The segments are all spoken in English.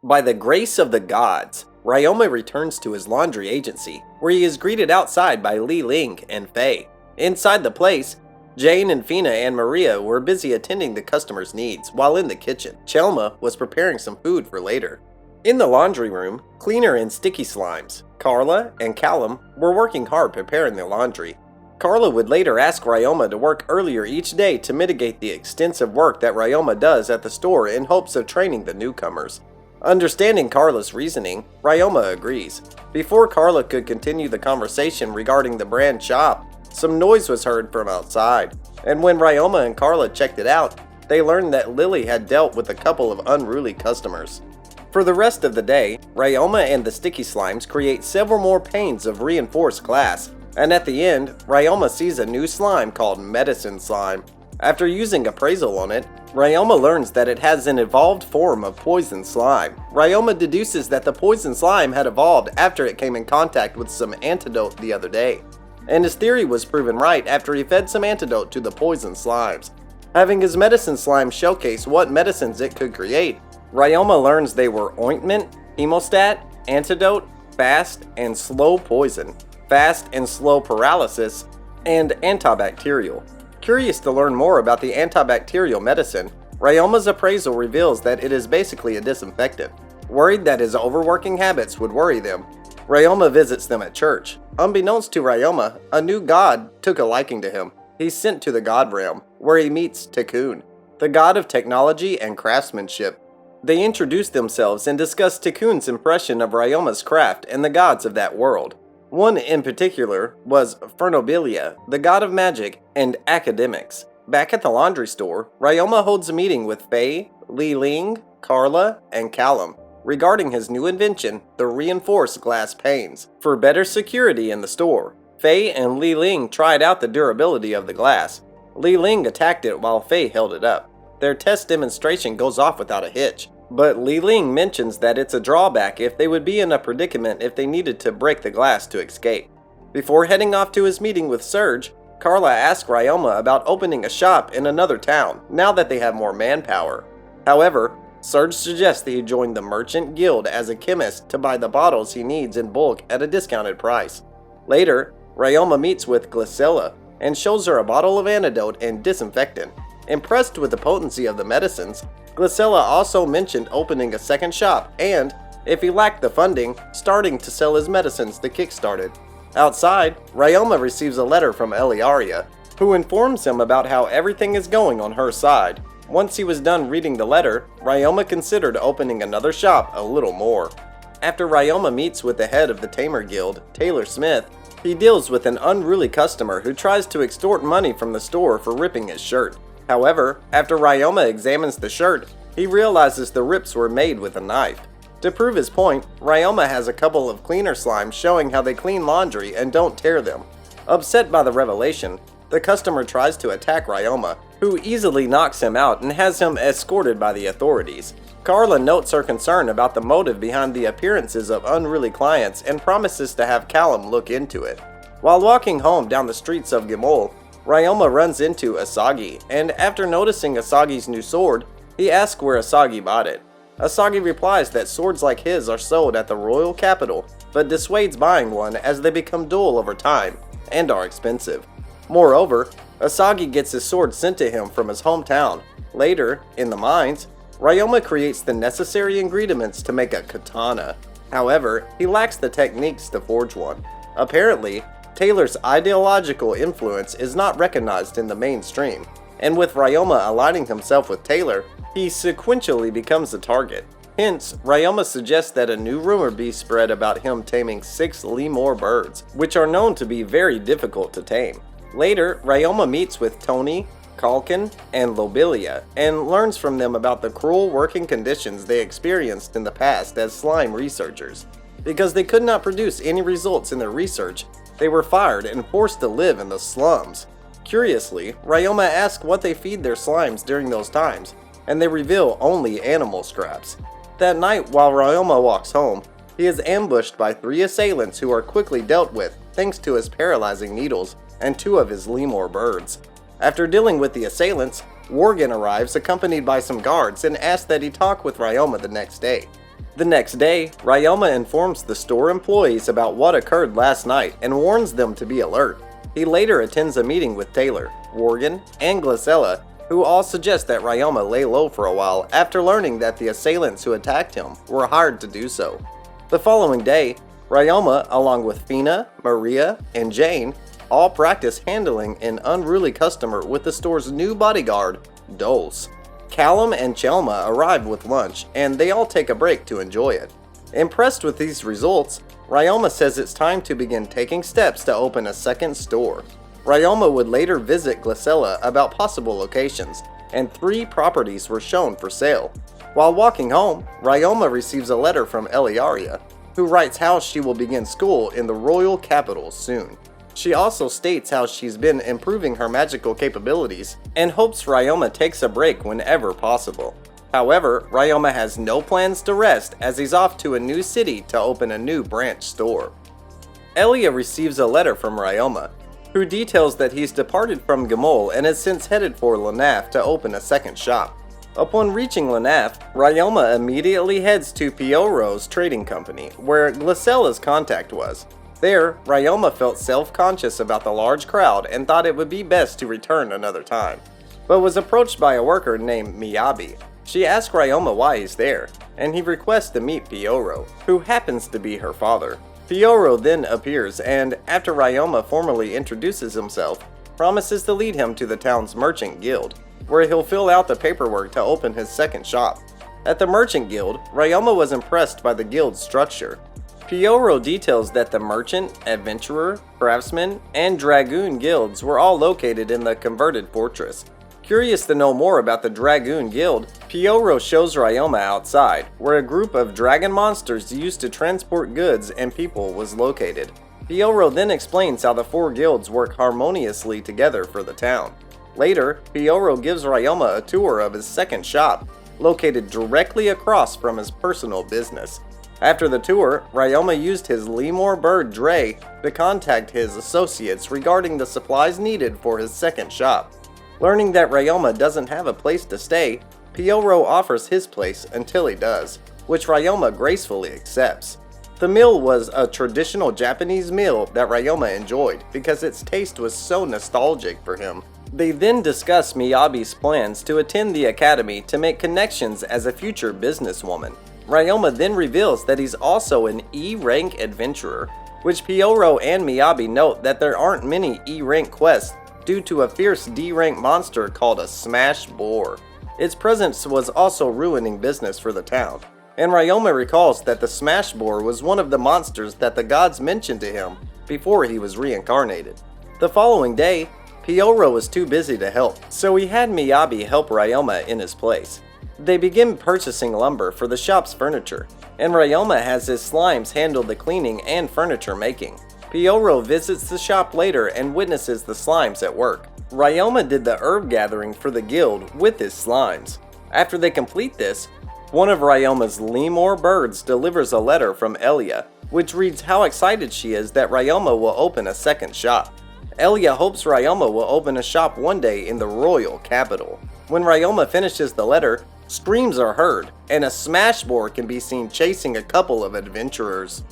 By the grace of the gods, Ryoma returns to his laundry agency, where he is greeted outside by Li Ling and Faye. Inside the place, Jane and Fina and Maria were busy attending to customers' needs, while in the kitchen, Chelma was preparing some food for later. In the laundry room, Cleaner and Sticky Slimes, Carla and Callum were working hard preparing their laundry. Carla would later ask Ryoma to work earlier each day to mitigate the extensive work that Ryoma does at the store in hopes of training the newcomers. Understanding Carla's reasoning, Ryoma agrees. Before Carla could continue the conversation regarding the brand shop, some noise was heard from outside, and when Ryoma and Carla checked it out, they learned that Lily had dealt with a couple of unruly customers. For the rest of the day, Ryoma and the Sticky Slimes create several more panes of reinforced glass, and at the end, Ryoma sees a new slime called Medicine Slime. After using appraisal on it, Ryoma learns that it has an evolved form of poison slime. Ryoma deduces that the poison slime had evolved after it came in contact with some antidote the other day, and his theory was proven right after he fed some antidote to the poison slimes. Having his medicine slime showcase what medicines it could create, Ryoma learns they were ointment, hemostat, antidote, fast and slow poison, fast and slow paralysis, and antibacterial. Curious to learn more about the antibacterial medicine, Ryoma's appraisal reveals that it is basically a disinfectant. Worried that his overworking habits would worry them, Ryoma visits them at church. Unbeknownst to Ryoma, a new god took a liking to him. He's sent to the god realm, where he meets Tikkun, the god of technology and craftsmanship. They introduce themselves and discuss Tikkun's impression of Ryoma's craft and the gods of that world. One in particular was Fernobilia, the god of magic and academics. Back at the laundry store, Ryoma holds a meeting with Faye, Li Ling, Carla, and Callum regarding his new invention, the reinforced glass panes, for better security in the store. Faye and Li Ling tried out the durability of the glass. Li Ling attacked it while Faye held it up. Their test demonstration goes off without a hitch, but Li Ling mentions that it's a drawback if they would be in a predicament if they needed to break the glass to escape. Before heading off to his meeting with Serge, Carla asks Ryoma about opening a shop in another town now that they have more manpower. However, Serge suggests that he join the Merchant Guild as a chemist to buy the bottles he needs in bulk at a discounted price. Later, Ryoma meets with Glycilla and shows her a bottle of antidote and disinfectant. Impressed with the potency of the medicines, Glycilla also mentioned opening a second shop and, if he lacked the funding, starting to sell his medicines to kickstart it. Outside, Ryoma receives a letter from Eliaria, who informs him about how everything is going on her side. Once he was done reading the letter, Ryoma considered opening another shop a little more. After Ryoma meets with the head of the Tamer Guild, Taylor Smith, he deals with an unruly customer who tries to extort money from the store for ripping his shirt. However, after Ryoma examines the shirt, he realizes the rips were made with a knife. To prove his point, Ryoma has a couple of cleaner slimes showing how they clean laundry and don't tear them. Upset by the revelation, the customer tries to attack Ryoma, who easily knocks him out and has him escorted by the authorities. Carla notes her concern about the motive behind the appearances of unruly clients and promises to have Callum look into it. While walking home down the streets of Gimol, Ryoma runs into Asagi, and after noticing Asagi's new sword, he asks where Asagi bought it. Asagi replies that swords like his are sold at the royal capital, but dissuades buying one as they become dull over time and are expensive. Moreover, Asagi gets his sword sent to him from his hometown. Later, in the mines, Ryoma creates the necessary ingredients to make a katana. However, he lacks the techniques to forge one. Apparently, Taylor's ideological influence is not recognized in the mainstream, and with Ryoma aligning himself with Taylor, he sequentially becomes the target. Hence, Ryoma suggests that a new rumor be spread about him taming 6 lemur birds, which are known to be very difficult to tame. Later, Ryoma meets with Tony, Kalkin, and Lobelia, and learns from them about the cruel working conditions they experienced in the past as slime researchers. Because they could not produce any results in their research, they were fired and forced to live in the slums. Curiously, Ryoma asks what they feed their slimes during those times, and they reveal only animal scraps. That night, while Ryoma walks home, he is ambushed by 3 assailants who are quickly dealt with thanks to his paralyzing needles and 2 of his lemur birds. After dealing with the assailants, Worgen arrives accompanied by some guards and asks that he talk with Ryoma the next day. The next day, Ryoma informs the store employees about what occurred last night and warns them to be alert. He later attends a meeting with Taylor, Worgen, and Glycella, who all suggest that Ryoma lay low for a while after learning that the assailants who attacked him were hired to do so. The following day, Ryoma, along with Fina, Maria, and Jane, all practice handling an unruly customer with the store's new bodyguard, Dulce. Callum and Chelma arrive with lunch, and they all take a break to enjoy it. Impressed with these results, Ryoma says it's time to begin taking steps to open a second store. Ryoma would later visit Glycella about possible locations, and 3 properties were shown for sale. While walking home, Ryoma receives a letter from Eliaria, who writes how she will begin school in the royal capital soon. She also states how she's been improving her magical capabilities and hopes Ryoma takes a break whenever possible. However, Ryoma has no plans to rest as he's off to a new city to open a new branch store. Elia receives a letter from Ryoma, who details that he's departed from Gamol and has since headed for Lanaf to open a second shop. Upon reaching Lanaf, Ryoma immediately heads to Pioro's trading company, where Glycella's contact was. There, Ryoma felt self-conscious about the large crowd and thought it would be best to return another time, but was approached by a worker named Miyabi. She asks Ryoma why he's there, and he requests to meet Pioro, who happens to be her father. Pioro then appears and, after Ryoma formally introduces himself, promises to lead him to the town's merchant guild, where he'll fill out the paperwork to open his second shop. At the merchant guild, Ryoma was impressed by the guild's structure. Pioro details that the merchant, adventurer, craftsman, and dragoon guilds were all located in the converted fortress. Curious to know more about the Dragoon Guild, Pioro shows Ryoma outside, where a group of dragon monsters used to transport goods and people was located. Pioro then explains how the 4 guilds work harmoniously together for the town. Later, Pioro gives Ryoma a tour of his second shop, located directly across from his personal business. After the tour, Ryoma used his Lemur bird Dre to contact his associates regarding the supplies needed for his second shop. Learning that Ryoma doesn't have a place to stay, Pioro offers his place until he does, which Ryoma gracefully accepts. The meal was a traditional Japanese meal that Ryoma enjoyed because its taste was so nostalgic for him. They then discuss Miyabi's plans to attend the academy to make connections as a future businesswoman. Ryoma then reveals that he's also an E-rank adventurer, which Pioro and Miyabi note that there aren't many E-rank quests due to a fierce D-rank monster called a Smash Boar. Its presence was also ruining business for the town, and Ryoma recalls that the Smash Boar was one of the monsters that the gods mentioned to him before he was reincarnated. The following day, Pioro was too busy to help, so he had Miyabi help Ryoma in his place. They begin purchasing lumber for the shop's furniture, and Ryoma has his slimes handle the cleaning and furniture making. Pioro visits the shop later and witnesses the slimes at work. Ryoma did the herb gathering for the guild with his slimes. After they complete this, one of Ryoma's Lemur birds delivers a letter from Elia, which reads how excited she is that Ryoma will open a second shop. Elia hopes Ryoma will open a shop one day in the royal capital. When Ryoma finishes the letter, screams are heard, and a Smash Boar can be seen chasing a couple of adventurers.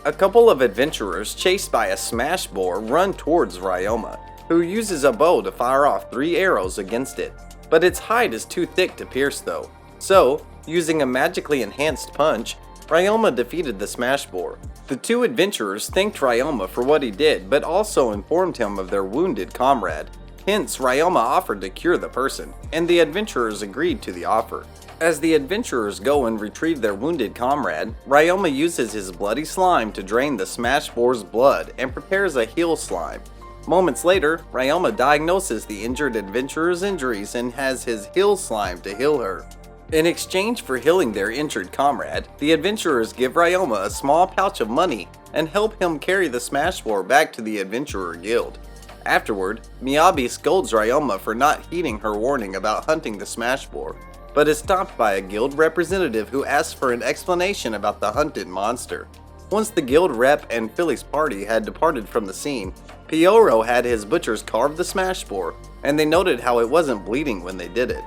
A couple of adventurers chased by a Smash Boar run towards Ryoma, who uses a bow to fire off 3 arrows against it, but its hide is too thick to pierce though. So, using a magically enhanced punch, Ryoma defeated the Smash Boar. The 2 adventurers thanked Ryoma for what he did, but also informed him of their wounded comrade. Hence, Ryoma offered to cure the person, and the adventurers agreed to the offer. As the adventurers go and retrieve their wounded comrade, Ryoma uses his bloody slime to drain the Smash Boar's blood and prepares a heal slime. Moments later, Ryoma diagnoses the injured adventurer's injuries and has his heal slime to heal her. In exchange for healing their injured comrade, the adventurers give Ryoma a small pouch of money and help him carry the Smash Boar back to the Adventurer Guild. Afterward, Miyabi scolds Ryoma for not heeding her warning about hunting the Smash Boar, but is stopped by a guild representative who asks for an explanation about the hunted monster. Once the guild rep and Philly's party had departed from the scene, Pioro had his butchers carve the Smash Boar, and they noted how it wasn't bleeding when they did it.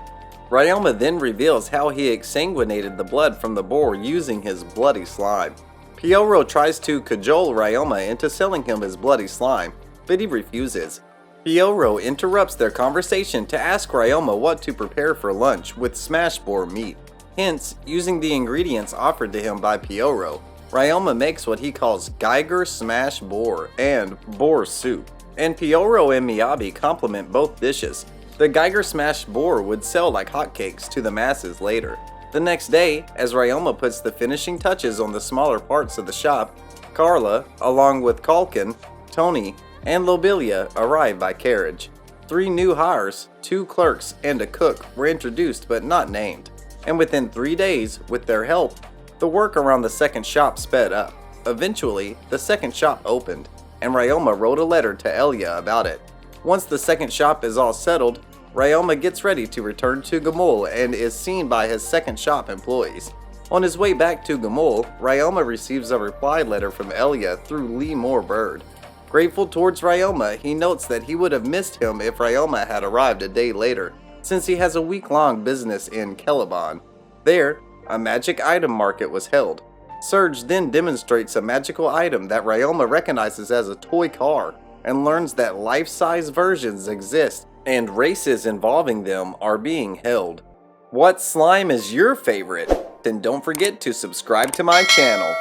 Ryoma then reveals how he exsanguinated the blood from the boar using his bloody slime. Pyoro tries to cajole Ryoma into selling him his bloody slime, but he refuses. Pyoro interrupts their conversation to ask Ryoma what to prepare for lunch with smash boar meat. Hence, using the ingredients offered to him by Pyoro, Ryoma makes what he calls Geiger Smash Boar and Boar Soup, and Pyoro and Miyabi compliment both dishes. The Geiger Smash Boar would sell like hotcakes to the masses later. The next day, as Ryoma puts the finishing touches on the smaller parts of the shop, Carla, along with Kalkin, Tony, and Lobelia arrive by carriage. 3 new hires, 2 clerks, and a cook were introduced but not named. And within 3 days, with their help, the work around the second shop sped up. Eventually, the second shop opened, and Ryoma wrote a letter to Elia about it. Once the second shop is all settled, Ryoma gets ready to return to Gamul and is seen by his second shop employees. On his way back to Gamul, Ryoma receives a reply letter from Elia through Lee Moore Bird. Grateful towards Ryoma, he notes that he would have missed him if Ryoma had arrived a day later, since he has a week-long business in Celeban. There, a magic item market was held. Surge then demonstrates a magical item that Ryoma recognizes as a toy car and learns that life-size versions exist and races involving them are being held. What slime is your favorite? Then don't forget to subscribe to my channel.